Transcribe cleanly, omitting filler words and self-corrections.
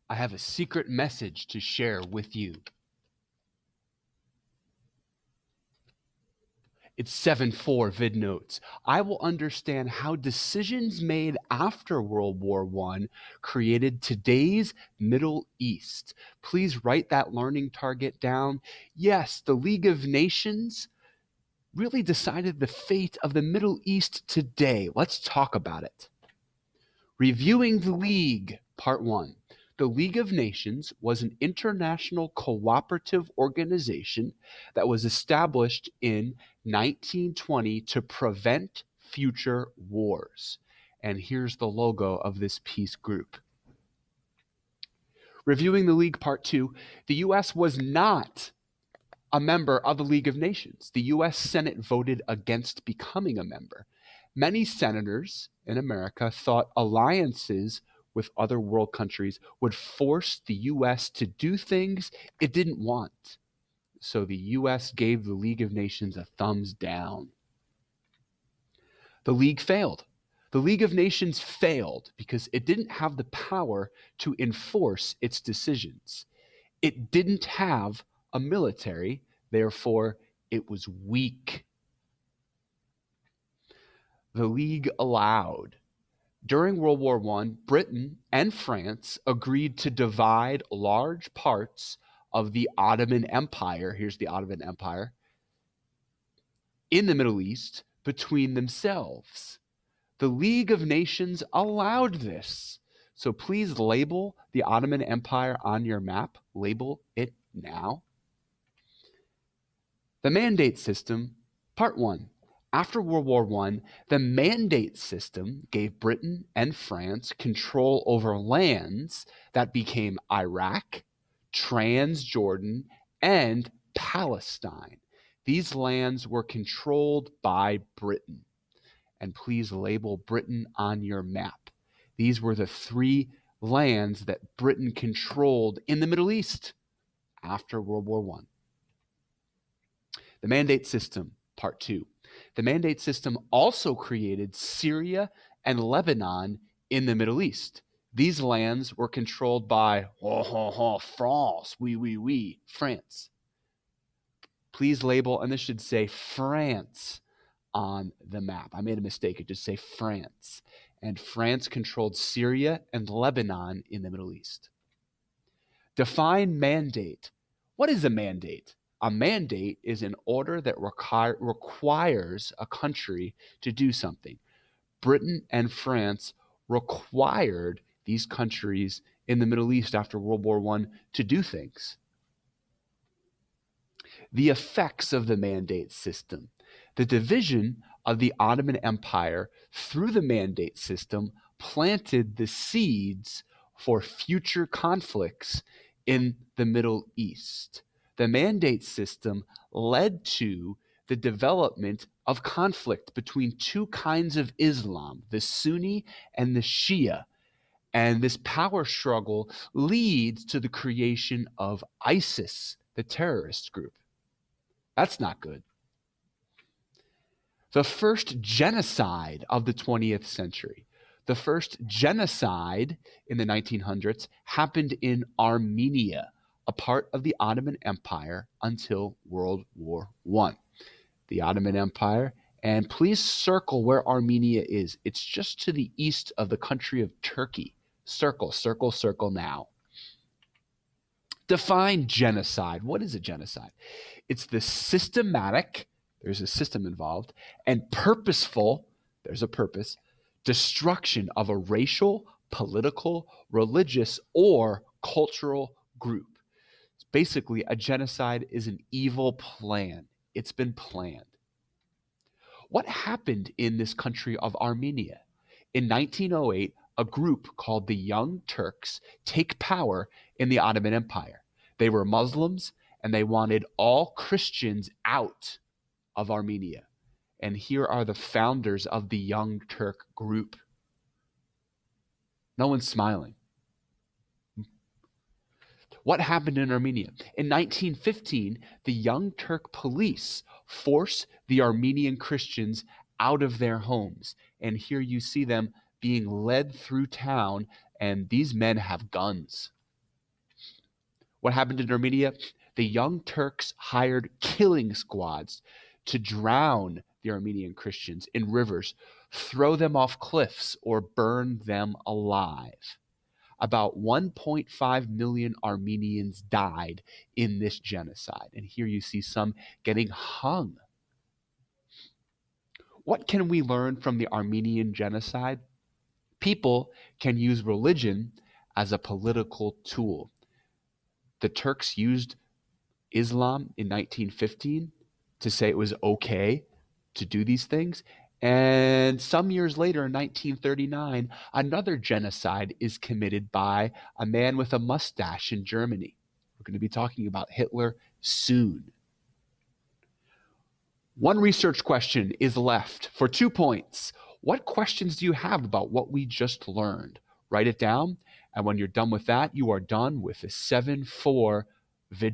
I have a secret message to share with you. It's 7-4 VidNotes. I will understand how decisions made after World War I created today's Middle East. Please write that learning target down. Yes, the League of Nations really decided the fate of the Middle East today. Let's talk about it. Reviewing the League, Part 1. The League of Nations was an international cooperative organization that was established in 1920 to prevent future wars. And here's the logo of this peace group. Reviewing the League, Part 2. The U.S. was not a member of the League of Nations. The U.S. Senate voted against becoming a member. Many senators in America thought alliances with other world countries would force the U.S. to do things it didn't want. So the U.S. gave the League of Nations a thumbs down. The League failed. The League of Nations failed because it didn't have the power to enforce its decisions. It didn't have a military, therefore it was weak. The League allowed. During World War I, Britain and France agreed to divide large parts of the Ottoman Empire, here's the Ottoman Empire, in the Middle East between themselves. The League of Nations allowed this. So please label the Ottoman Empire on your map. Label it now. The mandate system, Part 1. After World War I, the mandate system gave Britain and France control over lands that became Iraq, Transjordan, and Palestine. These lands were controlled by Britain. And please label Britain on your map. These were the 3 lands that Britain controlled in the Middle East after World War I. The mandate system, Part 2. The mandate system also created Syria and Lebanon in the Middle East. These lands were controlled by France, France. Please label, and this should say France on the map. I made a mistake. It just say France. And France controlled Syria and Lebanon in the Middle East. Define mandate. What is a mandate? A mandate is an order that requires a country to do something. Britain and France required these countries in the Middle East after World War I to do things. The effects of the mandate system. The division of the Ottoman Empire through the mandate system planted the seeds for future conflicts in the Middle East. The mandate system led to the development of conflict between 2 kinds of Islam, the Sunni and the Shia. And this power struggle leads to the creation of ISIS, the terrorist group. That's not good. The first genocide of the 20th century. The first genocide in the 1900s happened in Armenia, a part of the Ottoman Empire until World War I. The Ottoman Empire, and please circle where Armenia is. It's just to the east of the country of Turkey. Circle, circle, circle now. Define genocide. What is a genocide? It's the systematic, there's a system involved, and purposeful, there's a purpose, destruction of a racial, political, religious, or cultural group. Basically, a genocide is an evil plan. It's been planned. What happened in this country of Armenia? In 1908, a group called the Young Turks take power in the Ottoman Empire. They were Muslims, and they wanted all Christians out of Armenia. And here are the founders of the Young Turk group. No one's smiling. What happened in Armenia? In 1915, the Young Turk police forced the Armenian Christians out of their homes. And here you see them being led through town, and these men have guns. What happened in Armenia? The Young Turks hired killing squads to drown the Armenian Christians in rivers, throw them off cliffs, or burn them alive. About 1.5 million Armenians died in this genocide. And here you see some getting hung. What can we learn from the Armenian genocide? People can use religion as a political tool. The Turks used Islam in 1915 to say it was okay to do these things. And some years later, in 1939, another genocide is committed by a man with a mustache in Germany. We're going to be talking about Hitler soon. One research question is left for 2 points. What questions do you have about what we just learned? Write it down, and when you're done with that, you are done with the 7-4 VidNotes.